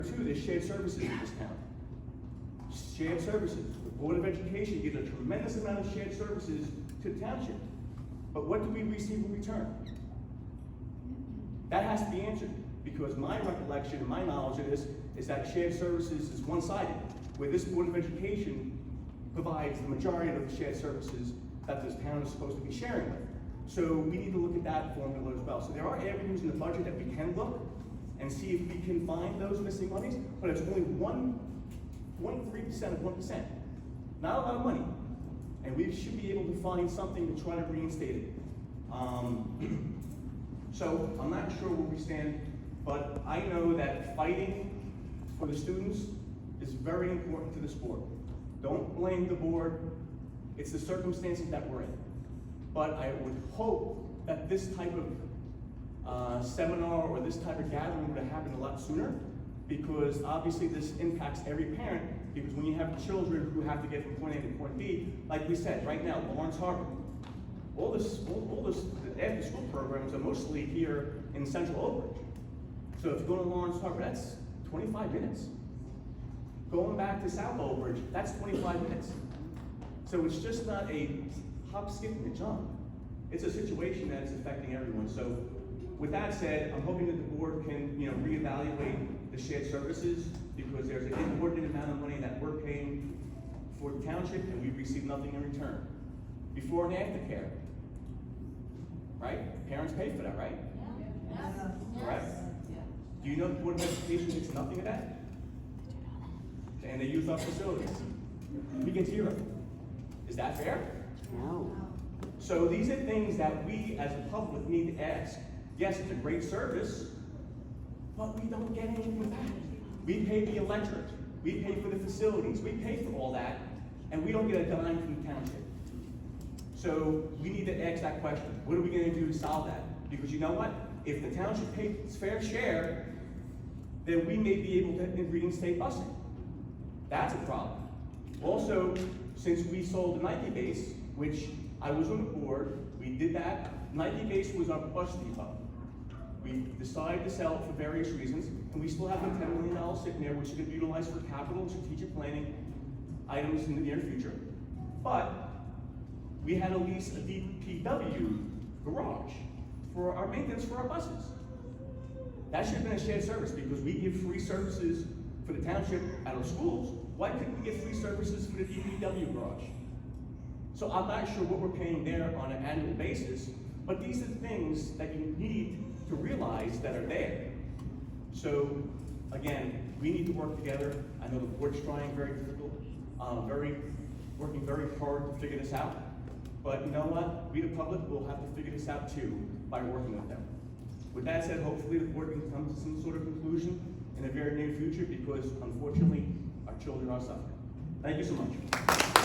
Two, there's shared services in this town. Shared services. The Board of Education gives a tremendous amount of shared services to the township. But what do we receive in return? That has to be answered, because my recollection and my knowledge of this is that shared services is one-sided, where this Board of Education provides the majority of the shared services that this town is supposed to be sharing with. So we need to look at that formula as well. So there are avenues in the budget that we can look and see if we can find those missing monies, but it's only 1.3% of 1%. Not a lot of money. And we should be able to find something to try to reinstate it. So I'm not sure where we stand, but I know that fighting for the students is very important to the sport. Don't blame the board. It's the circumstances that we're in. But I would hope that this type of seminar or this type of gathering would have happened a lot sooner, because obviously this impacts every parent, because when you have children who have to get from point A to point B, like we said, right now, Lawrence Harbor, all this after school programs are mostly here in Central Oak Ridge. So if you go to Lawrence Harbor, that's 25 minutes. Going back to South Oak Ridge, that's 25 minutes. So it's just not a hop, skip, and a jump. It's a situation that's affecting everyone. So with that said, I'm hoping that the board can, reevaluate the shared services, because there's an inordinate amount of money that we're paying for the township and we receive nothing in return. Before and after care, right? Parents pay for that, right? Yes. Correct? Do you know the Board of Education gets nothing of that? And they use our facilities. We get zero. Is that fair? No. So these are things that we as a public need to ask. Yes, it's a great service, but we don't get anything back. We pay the electric, we pay for the facilities, we pay for all that, and we don't get a dime from the township. So we need to ask that question. What are we going to do to solve that? Because you know what? If the township pays its fair share, then we may be able to reinstate busing. That's a problem. Also, since we sold the Nike base, which I was on the board, we did that. Nike base was our bus depot. We decided to sell it for various reasons, and we still have the $10 million sitting there, which is going to be utilized for capital and strategic planning items in the near future. But we had to lease a DPW garage for our maintenance for our buses. That should have been a shared service, because we give free services for the township at our schools. Why couldn't we get free services for the DPW garage? So I'm not sure what we're paying there on an annual basis, but these are things that you need to realize that are there. So again, we need to work together. I know the board's trying very difficult, working very hard to figure this out. But you know what? We, the public, will have to figure this out too by working with them. With that said, hopefully the board can come to some sort of conclusion in the very near future, because unfortunately, our children are suffering. Thank you so much.